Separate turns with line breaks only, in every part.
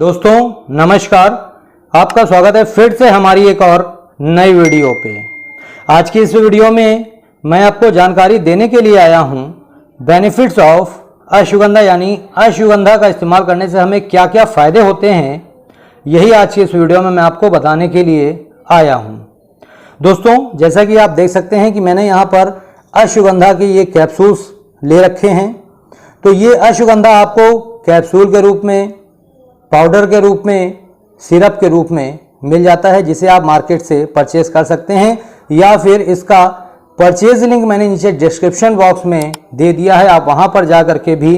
दोस्तों नमस्कार, आपका स्वागत है फिर से हमारी एक और नई वीडियो पे। आज की इस वीडियो में मैं आपको जानकारी देने के लिए आया हूँ बेनिफिट्स ऑफ अश्वगंधा, यानी अश्वगंधा का इस्तेमाल करने से हमें क्या क्या फ़ायदे होते हैं। यही आज की इस वीडियो में मैं आपको बताने के लिए आया हूँ। दोस्तों जैसा कि आप देख सकते हैं कि मैंने यहाँ पर अश्वगंधा के ये कैप्सूल्स ले रखे हैं। तो ये अश्वगंधा आपको कैप्सूल के रूप में, पाउडर के रूप में, सिरप के रूप में मिल जाता है, जिसे आप मार्केट से परचेज कर सकते हैं, या फिर इसका परचेज लिंक मैंने नीचे डिस्क्रिप्शन बॉक्स में दे दिया है, आप वहां पर जा करके भी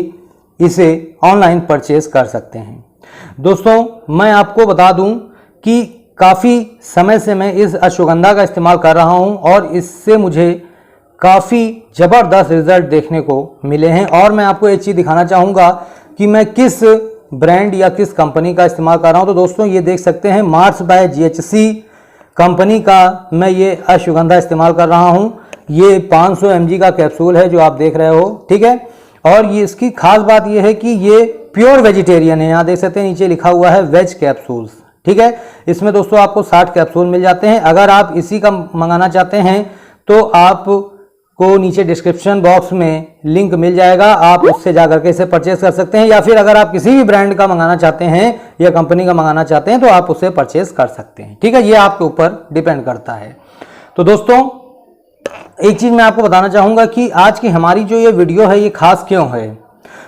इसे ऑनलाइन परचेज कर सकते हैं। दोस्तों मैं आपको बता दूं कि काफ़ी समय से मैं इस अश्वगंधा का इस्तेमाल कर रहा हूं और इससे मुझे काफ़ी ज़बरदस्त रिजल्ट देखने को मिले हैं। और मैं आपको एक चीज़ दिखाना चाहूँगा कि मैं किस ब्रांड या किस कंपनी का इस्तेमाल कर रहा हूं। तो दोस्तों ये देख सकते हैं मार्स बाय जीएचसी कंपनी का मैं ये अश्वगंधा इस्तेमाल कर रहा हूं। ये 500 mg का कैप्सूल है जो आप देख रहे हो, ठीक है। और ये इसकी खास बात ये है कि ये प्योर वेजिटेरियन है। यहाँ देख सकते हैं नीचे लिखा हुआ है वेज कैप्सूल्स, ठीक है। इसमें दोस्तों आपको 60 कैप्सूल मिल जाते हैं। अगर आप इसी का मंगाना चाहते हैं तो आप को नीचे डिस्क्रिप्शन बॉक्स में लिंक मिल जाएगा, आप उससे जाकर के इसे परचेज कर सकते हैं। या फिर अगर आप किसी भी ब्रांड का मंगाना चाहते हैं या कंपनी का मंगाना चाहते हैं तो आप उसे परचेज कर सकते हैं, ठीक है। ये आपके ऊपर डिपेंड करता है। तो दोस्तों एक चीज मैं आपको बताना चाहूंगा कि आज की हमारी जो ये वीडियो है ये खास क्यों है।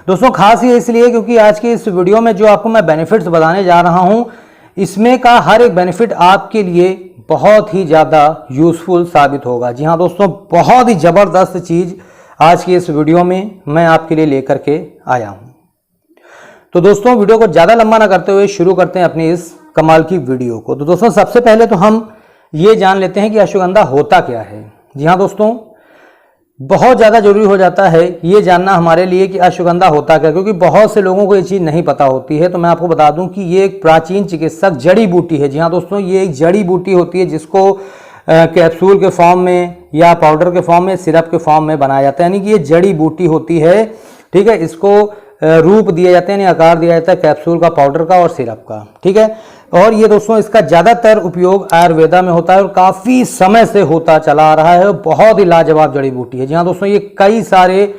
दोस्तों खास ये इसलिए क्योंकि आज की इस वीडियो में जो आपको मैं बेनिफिट्स बताने जा रहा हूं, इसमें का हर एक बेनिफिट आपके लिए बहुत ही ज़्यादा यूज़फुल साबित होगा। जी हाँ दोस्तों, बहुत ही ज़बरदस्त चीज़ आज की इस वीडियो में मैं आपके लिए लेकर के आया हूँ। तो दोस्तों वीडियो को ज़्यादा लंबा ना करते हुए शुरू करते हैं अपनी इस कमाल की वीडियो को। तो दोस्तों सबसे पहले तो हम ये जान लेते हैं कि अश्वगंधा होता क्या है। जी हाँ दोस्तों, बहुत ज़्यादा जरूरी हो जाता है ये जानना हमारे लिए कि अश्वगंधा होता क्या, क्योंकि बहुत से लोगों को ये चीज़ नहीं पता होती है। तो मैं आपको बता दूं कि ये एक प्राचीन चिकित्सक जड़ी बूटी है। जी हाँ दोस्तों, ये एक जड़ी बूटी होती है जिसको कैप्सूल के फॉर्म में या पाउडर के फॉर्म में, सिरप के फॉर्म में बनाया जाता है, यानी कि ये जड़ी बूटी होती है, ठीक है। इसको रूप दिया जाता है, यानी आकार दिया जाता है कैप्सूल का, पाउडर का और सिरप का, ठीक है। और ये दोस्तों इसका ज़्यादातर उपयोग आयुर्वेदा में होता है और काफ़ी समय से होता चला आ रहा है। बहुत ही लाजवाब जड़ी बूटी है। जी हाँ दोस्तों, ये कई सारे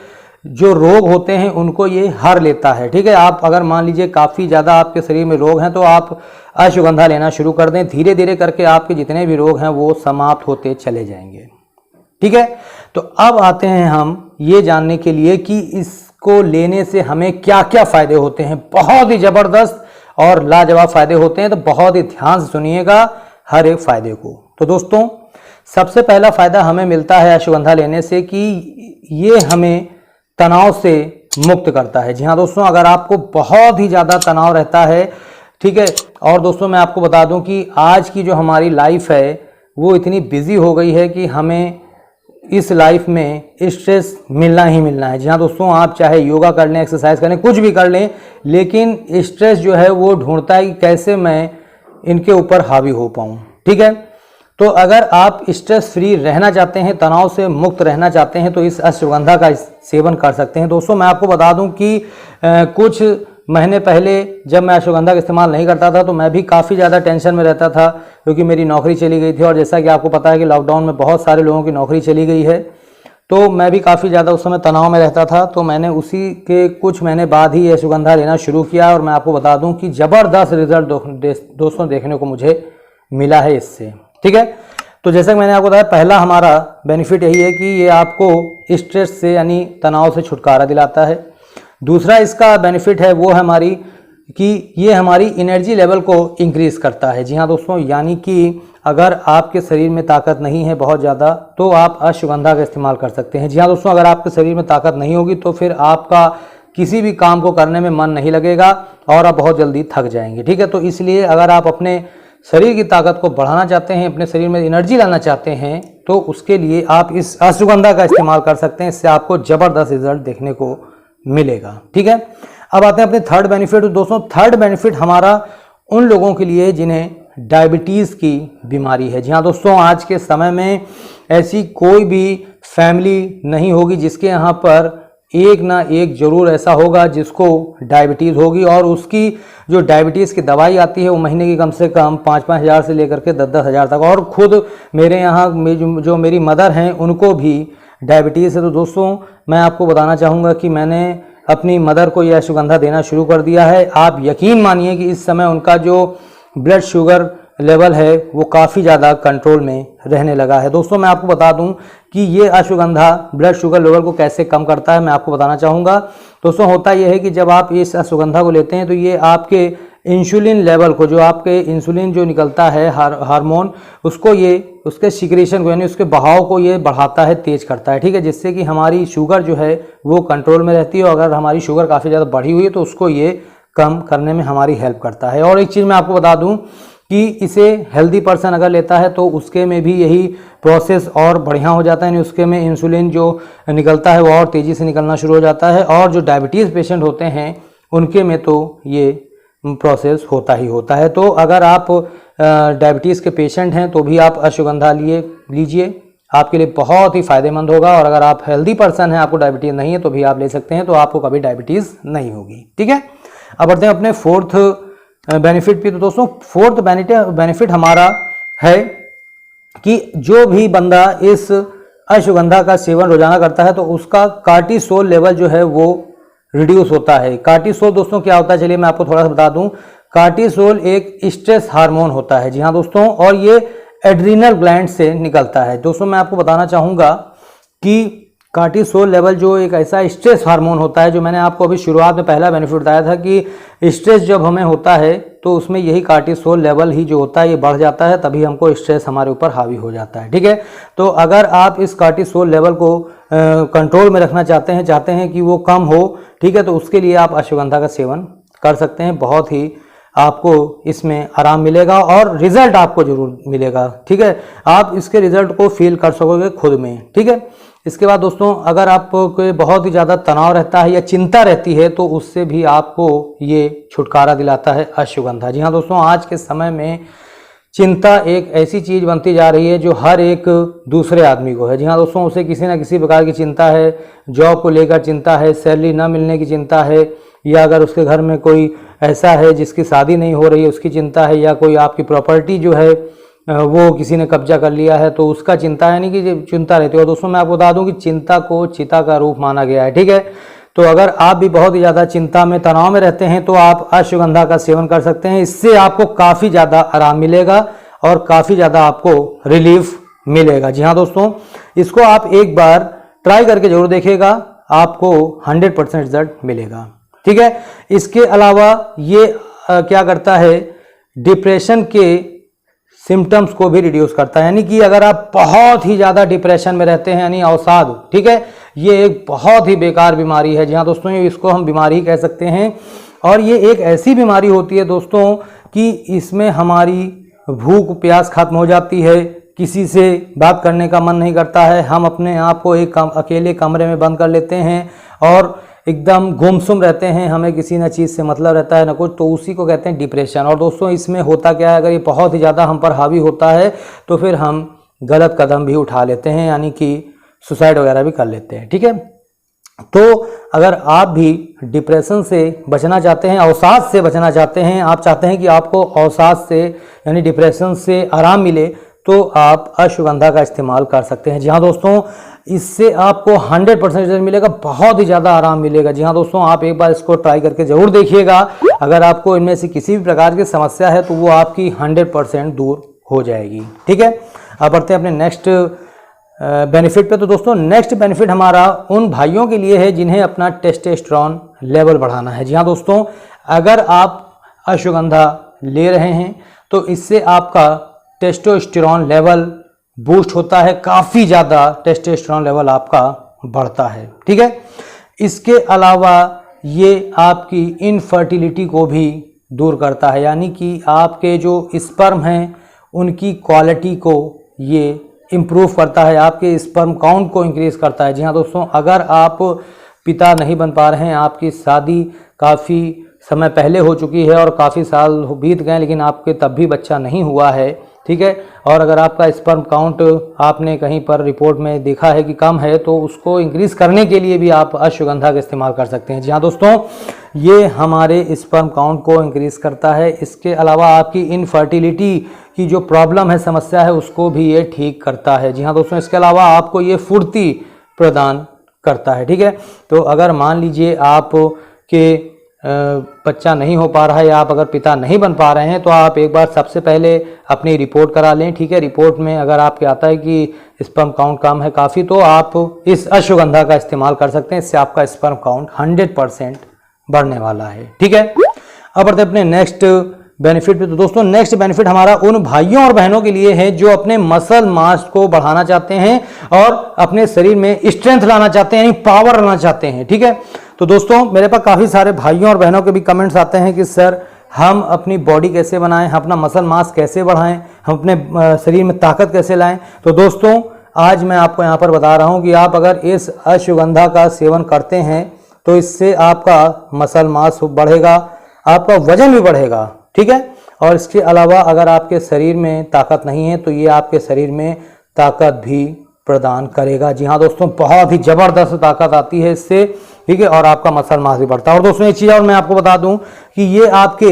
जो रोग होते हैं उनको ये हर लेता है, ठीक है। आप अगर मान लीजिए काफ़ी ज़्यादा आपके शरीर में रोग हैं तो आप अश्वगंधा लेना शुरू कर दें, धीरे धीरे करके आपके जितने भी रोग हैं वो समाप्त होते चले जाएंगे, ठीक है। तो अब आते हैं हम ये जानने के लिए कि इसको लेने से हमें क्या क्या फ़ायदे होते हैं। बहुत ही ज़बरदस्त और लाजवाब फायदे होते हैं, तो बहुत ही ध्यान से सुनिएगा हर एक फायदे को। तो दोस्तों सबसे पहला फायदा हमें मिलता है अश्वगंधा लेने से कि ये हमें तनाव से मुक्त करता है। जी हाँ दोस्तों, अगर आपको बहुत ही ज़्यादा तनाव रहता है, ठीक है। और दोस्तों मैं आपको बता दूं कि आज की जो हमारी लाइफ है वो इतनी बिजी हो गई है कि हमें इस लाइफ में स्ट्रेस मिलना ही मिलना है। जी हाँ दोस्तों, आप चाहे योगा कर लें, एक्सरसाइज कर लें, कुछ भी कर लें, लेकिन स्ट्रेस जो है वो ढूंढता है कि कैसे मैं इनके ऊपर हावी हो पाऊँ, ठीक है। तो अगर आप स्ट्रेस फ्री रहना चाहते हैं, तनाव से मुक्त रहना चाहते हैं, तो इस अश्वगंधा का सेवन कर सकते हैं। दोस्तों मैं आपको बता दूं कि कुछ महीने पहले जब मैं अश्वगंधा का इस्तेमाल नहीं करता था तो मैं भी काफ़ी ज़्यादा टेंशन में रहता था, क्योंकि मेरी नौकरी चली गई थी। और जैसा कि आपको पता है कि लॉकडाउन में बहुत सारे लोगों की नौकरी चली गई है, तो मैं भी काफ़ी ज़्यादा उस समय तनाव में रहता था। तो मैंने उसी के कुछ महीने बाद ही अश्वगंधा लेना शुरू किया और मैं आपको बता दूँ कि ज़बरदस्त रिजल्ट दोस्तों देखने को मुझे मिला है इससे, ठीक है। तो जैसा कि मैंने आपको बताया, पहला हमारा बेनिफिट यही है कि ये आपको स्ट्रेस से यानी तनाव से छुटकारा दिलाता है। दूसरा इसका बेनिफिट है वो हमारी कि ये हमारी एनर्जी लेवल को इंक्रीज़ करता है। जी हाँ दोस्तों, यानी कि अगर आपके शरीर में ताकत नहीं है बहुत ज़्यादा तो आप अश्वगंधा का इस्तेमाल कर सकते हैं। जी हाँ दोस्तों, अगर आपके शरीर में ताकत नहीं होगी तो फिर आपका किसी भी काम को करने में मन नहीं लगेगा और आप बहुत जल्दी थक जाएंगे, ठीक है। तो इसलिए अगर आप अपने शरीर की ताकत को बढ़ाना चाहते हैं, अपने शरीर में एनर्जी लाना चाहते हैं, तो उसके लिए आप इस अश्वगंधा का इस्तेमाल कर सकते हैं। इससे आपको ज़बरदस्त रिजल्ट देखने को मिलेगा, ठीक है। अब आते हैं अपने थर्ड बेनिफिट। तो दोस्तों थर्ड बेनिफिट हमारा उन लोगों के लिए जिन्हें डायबिटीज़ की बीमारी है। जी हाँ दोस्तों, आज के समय में ऐसी कोई भी फैमिली नहीं होगी जिसके यहाँ पर एक ना एक जरूर ऐसा होगा जिसको डायबिटीज़ होगी, और उसकी जो डायबिटीज़ की दवाई आती है वो महीने की कम से कम 5-5 हज़ार से लेकर के 10-10 हज़ार तक। और खुद मेरे यहाँ जो मेरी मदर हैं उनको भी डायबिटीज़ है। तो दोस्तों मैं आपको बताना चाहूँगा कि मैंने अपनी मदर को यह अश्वगंधा देना शुरू कर दिया है। आप यकीन मानिए कि इस समय उनका जो ब्लड शुगर लेवल है वो काफ़ी ज़्यादा कंट्रोल में रहने लगा है। दोस्तों मैं आपको बता दूं कि ये अश्वगंधा ब्लड शुगर लेवल को कैसे कम करता है, मैं आपको बताना चाहूँगा। दोस्तों होता यह है कि जब आप इस अश्वगंधा को लेते हैं तो ये आपके इंसुलिन लेवल को, जो आपके इंसुलिन जो निकलता है हार्मोन, उसको ये उसके सिक्रेशन को यानी उसके बहाव को ये बढ़ाता है, तेज करता है, ठीक है, जिससे कि हमारी शुगर जो है वो कंट्रोल में रहती है। और अगर हमारी शुगर काफ़ी ज़्यादा बढ़ी हुई है तो उसको ये कम करने में हमारी हेल्प करता है। और एक चीज़ मैं आपको बता दूं कि इसे हेल्दी पर्सन अगर लेता है तो उसके में भी यही प्रोसेस और बढ़िया हो जाता है, यानी उसके में इंसुलिन जो निकलता है वो और तेज़ी से निकलना शुरू हो जाता है। और जो डायबिटीज़ पेशेंट होते हैं उनके में तो ये प्रोसेस होता ही होता है। तो अगर आप डायबिटीज़ के पेशेंट हैं तो भी आप अश्वगंधा लीजिए, आपके लिए बहुत ही फ़ायदेमंद होगा। और अगर आप हेल्दी पर्सन हैं, आपको डायबिटीज़ नहीं है, तो भी आप ले सकते हैं, तो आपको कभी डायबिटीज़ नहीं होगी, ठीक है। अब बढ़ते हैं अपने फोर्थ बेनिफिट भी। तो दोस्तों फोर्थ बेनिफिट हमारा है कि जो भी बंदा इस अश्वगंधा का सेवन रोजाना करता है तो उसका कार्टिसोल लेवल जो है वो रिड्यूस होता है। कार्टिसोल दोस्तों क्या होता है, चलिए मैं आपको थोड़ा सा बता दूं। कार्टिसोल एक स्ट्रेस हार्मोन होता है, जी हाँ दोस्तों, और ये एड्रीनल ग्लैंड से निकलता है। दोस्तों मैं आपको बताना चाहूँगा कि कार्टिसोल लेवल जो एक ऐसा स्ट्रेस हार्मोन होता है, जो मैंने आपको अभी शुरुआत में पहला बेनिफिट बताया था कि स्ट्रेस जब हमें होता है तो उसमें यही कार्टिसोल लेवल ही जो होता है ये बढ़ जाता है, तभी हमको स्ट्रेस हमारे ऊपर हावी हो जाता है, ठीक है। तो अगर आप इस कार्टिसोल लेवल को कंट्रोल में रखना चाहते हैं कि वो कम हो, ठीक है, तो उसके लिए आप अश्वगंधा का सेवन कर सकते हैं। बहुत ही आपको इसमें आराम मिलेगा और रिजल्ट आपको जरूर मिलेगा, ठीक है। आप इसके रिजल्ट को फील कर सकोगे खुद में, ठीक है। इसके बाद दोस्तों अगर आपको बहुत ही ज़्यादा तनाव रहता है या चिंता रहती है तो उससे भी आपको ये छुटकारा दिलाता है अश्वगंधा। जी हाँ दोस्तों, आज के समय में चिंता एक ऐसी चीज़ बनती जा रही है जो हर एक दूसरे आदमी को है। जी हाँ दोस्तों, उसे किसी न किसी प्रकार की चिंता है, जॉब को लेकर चिंता है, सैलरी न मिलने की चिंता है, या अगर उसके घर में कोई ऐसा है जिसकी शादी नहीं हो रही है उसकी चिंता है, या कोई आपकी प्रॉपर्टी जो है वो किसी ने कब्जा कर लिया है तो उसका चिंता, यानी कि चिंता रहती है। और दोस्तों मैं आपको बता दूं कि चिंता को चिता का रूप माना गया है, ठीक है। तो अगर आप भी बहुत ही ज़्यादा चिंता में, तनाव में रहते हैं तो आप अश्वगंधा का सेवन कर सकते हैं। इससे आपको काफ़ी ज़्यादा आराम मिलेगा और काफ़ी ज़्यादा आपको रिलीफ मिलेगा। जी हाँ दोस्तों, इसको आप एक बार ट्राई करके जरूर देखिएगा, आपको 100% रिजल्ट मिलेगा, ठीक है। इसके अलावा ये क्या करता है, डिप्रेशन के सिम्टम्स को भी रिड्यूस करता है। यानी कि अगर आप बहुत ही ज़्यादा डिप्रेशन में रहते हैं, यानी अवसाद, ठीक है, ये एक बहुत ही बेकार बीमारी है। जी हाँ दोस्तों, इसको हम बीमारी कह सकते हैं। और ये एक ऐसी बीमारी होती है दोस्तों कि इसमें हमारी भूख प्यास खत्म हो जाती है, किसी से बात करने का मन नहीं करता है, हम अपने आप को एक अकेले कमरे में बंद कर लेते हैं और एकदम गुमसुम रहते हैं, हमें किसी न चीज़ से मतलब रहता है न कुछ, तो उसी को कहते हैं डिप्रेशन। और दोस्तों इसमें होता क्या है, अगर ये बहुत ही ज़्यादा हम पर हावी होता है तो फिर हम गलत कदम भी उठा लेते हैं, यानी कि सुसाइड वगैरह भी कर लेते हैं, ठीक है। तो अगर आप भी डिप्रेशन से बचना चाहते हैं, अवसाद से बचना चाहते हैं, आप चाहते हैं कि आपको अवसाद से यानी डिप्रेशन से आराम मिले, तो आप अश्वगंधा का इस्तेमाल कर सकते हैं। जी हाँ दोस्तों, इससे आपको 100% रिजल्ट मिलेगा, बहुत ही ज़्यादा आराम मिलेगा। जी हाँ दोस्तों, आप एक बार इसको ट्राई करके ज़रूर देखिएगा। अगर आपको इनमें से किसी भी प्रकार की समस्या है तो वो आपकी 100% दूर हो जाएगी, ठीक है। अब बढ़ते हैं अपने नेक्स्ट बेनिफिट पे। तो दोस्तों नेक्स्ट बेनिफिट हमारा उन भाइयों के लिए है जिन्हें अपना टेस्टोस्टेरोन लेवल बढ़ाना है। जी हाँ दोस्तों, अगर आप अश्वगंधा ले रहे हैं तो इससे आपका टेस्टोस्टेरोन लेवल बूस्ट होता है, काफ़ी ज़्यादा टेस्टोस्टेरोन लेवल आपका बढ़ता है, ठीक है। इसके अलावा ये आपकी इनफर्टिलिटी को भी दूर करता है, यानी कि आपके जो स्पर्म हैं उनकी क्वालिटी को ये इम्प्रूव करता है, आपके स्पर्म काउंट को इंक्रीज़ करता है। जी हाँ दोस्तों, अगर आप पिता नहीं बन पा रहे हैं, आपकी शादी काफ़ी समय पहले हो चुकी है और काफ़ी साल बीत गए लेकिन आपके तब भी बच्चा नहीं हुआ है, ठीक है। और अगर आपका स्पर्म काउंट आपने कहीं पर रिपोर्ट में देखा है कि कम है तो उसको इंक्रीज करने के लिए भी आप अश्वगंधा का इस्तेमाल कर सकते हैं। जी हाँ दोस्तों, ये हमारे स्पर्म काउंट को इंक्रीज करता है। इसके अलावा आपकी इनफर्टिलिटी की जो प्रॉब्लम है, समस्या है, उसको भी ये ठीक करता है। जी हाँ दोस्तों, इसके अलावा आपको ये फुर्ती प्रदान करता है। ठीक है, तो अगर मान लीजिए आप के बच्चा नहीं हो पा रहा है या आप अगर पिता नहीं बन पा रहे हैं तो आप एक बार सबसे पहले अपनी रिपोर्ट करा लें। ठीक है, रिपोर्ट में अगर आपके आता है कि स्पर्म काउंट कम है काफ़ी, तो आप इस अश्वगंधा का इस्तेमाल कर सकते हैं। इससे आपका स्पर्म काउंट 100% बढ़ने वाला है। ठीक है, अब बढ़ते अपने नेक्स्ट बेनिफिट पे। तो दोस्तों नेक्स्ट बेनिफिट हमारा उन भाइयों और बहनों के लिए है जो अपने मसल मास को बढ़ाना चाहते हैं और अपने शरीर में स्ट्रेंथ लाना चाहते हैं, यानी पावर लाना चाहते हैं। ठीक है, तो दोस्तों मेरे पास काफ़ी सारे भाइयों और बहनों के भी कमेंट्स आते हैं कि सर हम अपनी बॉडी कैसे बनाएं, हम अपना मसल मास कैसे बढ़ाएं, हम अपने शरीर में ताकत कैसे लाएं। तो दोस्तों आज मैं आपको यहाँ पर बता रहा हूँ कि आप अगर इस अश्वगंधा का सेवन करते हैं तो इससे आपका मसल मास बढ़ेगा, आपका वजन भी बढ़ेगा। ठीक है, और इसके अलावा अगर आपके शरीर में ताकत नहीं है तो ये आपके शरीर में ताकत भी प्रदान करेगा। जी हाँ दोस्तों, बहुत ही ज़बरदस्त ताकत आती है इससे। ठीक है, और आपका मसल मास भी बढ़ता है। और दोस्तों एक चीज़ और मैं आपको बता दूं कि ये आपके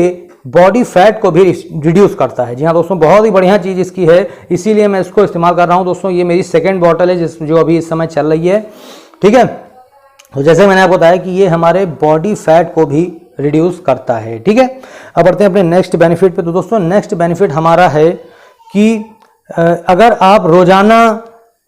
बॉडी फैट को भी रिड्यूस करता है। जी हाँ दोस्तों, बहुत ही बढ़िया चीज़ इसकी है, इसीलिए मैं इसको इस्तेमाल कर रहा हूँ। दोस्तों ये मेरी सेकेंड बॉटल है जो अभी इस समय चल रही है। ठीक है, तो जैसे मैंने आपको बताया कि ये हमारे बॉडी फैट को भी रिड्यूस करता है। ठीक है, अब बढ़ते हैं अपने नेक्स्ट बेनिफिट पे। तो दोस्तों नेक्स्ट बेनिफिट हमारा है कि अगर आप रोजाना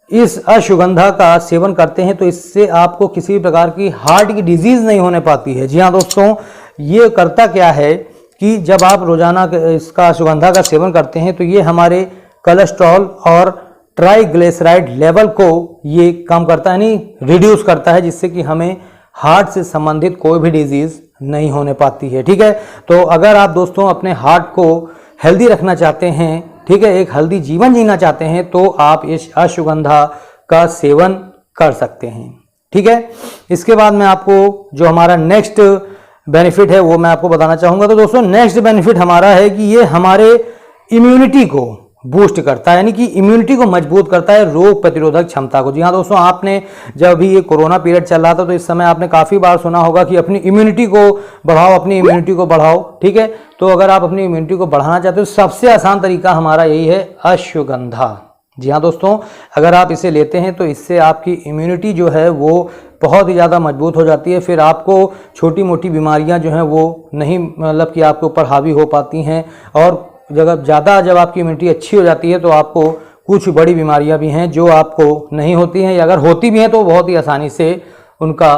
इस अश्वगंधा का सेवन करते हैं तो इससे आपको किसी भी प्रकार की हार्ट की डिजीज नहीं होने पाती है। जी हाँ दोस्तों, ये करता क्या है कि जब आप रोजाना इसका अश्वगंधा का सेवन करते हैं तो ये हमारे कोलेस्ट्रॉल और ट्राइग्लिसराइड लेवल को ये कम करता है, यानी रिड्यूस करता है, जिससे कि हमें हार्ट से संबंधित कोई भी डिजीज नहीं होने पाती है। ठीक है, तो अगर आप दोस्तों अपने हार्ट को हेल्दी रखना चाहते हैं, ठीक है, एक हेल्दी जीवन जीना चाहते हैं, तो आप इस अश्वगंधा का सेवन कर सकते हैं। ठीक है, इसके बाद मैं आपको जो हमारा नेक्स्ट बेनिफिट है वो मैं आपको बताना चाहूँगा। तो दोस्तों नेक्स्ट बेनिफिट हमारा है कि ये हमारे इम्यूनिटी को बूस्ट करता है, यानी कि इम्यूनिटी को मजबूत करता है, रोग प्रतिरोधक क्षमता को। जी हाँ दोस्तों, आपने जब भी ये कोरोना पीरियड चल रहा था तो इस समय आपने काफ़ी बार सुना होगा कि अपनी इम्यूनिटी को बढ़ाओ, अपनी इम्यूनिटी को बढ़ाओ। ठीक है, तो अगर आप अपनी इम्यूनिटी को बढ़ाना चाहते हो तो सबसे आसान तरीका हमारा यही है, अश्वगंधा। जी हाँ दोस्तों, अगर आप इसे लेते हैं तो इससे आपकी इम्यूनिटी जो है वो बहुत ही ज़्यादा मजबूत हो जाती है। फिर आपको छोटी मोटी बीमारियां जो हैं वो नहीं, मतलब कि आपके ऊपर हावी हो पाती हैं। और जब आपकी इम्यूनिटी अच्छी हो जाती है तो आपको कुछ बड़ी बीमारियां भी हैं जो आपको नहीं होती हैं, या अगर होती भी हैं तो बहुत ही आसानी से उनका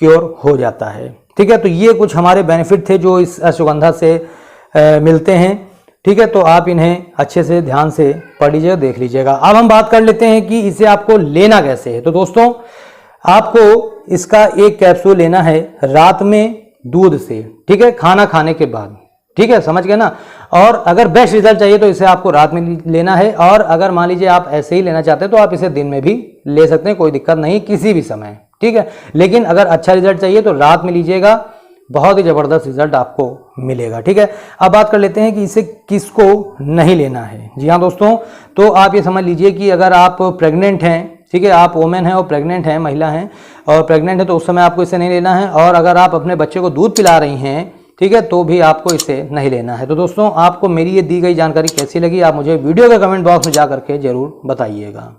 क्योर हो जाता है। ठीक है, तो ये कुछ हमारे बेनिफिट थे जो इस अश्वगंधा से मिलते हैं। ठीक है, तो आप इन्हें अच्छे से ध्यान से पढ़ लीजिएगा, देख लीजिएगा। अब हम बात कर लेते हैं कि इसे आपको लेना कैसे है। तो दोस्तों आपको इसका एक कैप्सूल लेना है रात में दूध से। ठीक है, खाना खाने के बाद। ठीक है, समझ गए ना। और अगर बेस्ट रिजल्ट चाहिए तो इसे आपको रात में लेना है, और अगर मान लीजिए आप ऐसे ही लेना चाहते हैं तो आप इसे दिन में भी ले सकते हैं, कोई दिक्कत नहीं, किसी भी समय। ठीक है, लेकिन अगर अच्छा रिजल्ट चाहिए तो रात में लीजिएगा, बहुत ही ज़बरदस्त रिजल्ट आपको मिलेगा। ठीक है, अब बात कर लेते हैं कि इसे किसको नहीं लेना है। जी हाँ दोस्तों, तो आप ये समझ लीजिए कि अगर आप प्रेग्नेंट हैं, ठीक है, आप वोमेन हैं और प्रेग्नेंट हैं, महिला हैं और प्रेग्नेंट है, तो उस समय आपको इसे नहीं लेना है। और अगर आप अपने बच्चे को दूध पिला रही हैं, ठीक है, तो भी आपको इसे नहीं लेना है। तो दोस्तों आपको मेरी ये दी गई जानकारी कैसी लगी, आप मुझे वीडियो के कमेंट बॉक्स में जा करके जरूर बताइएगा।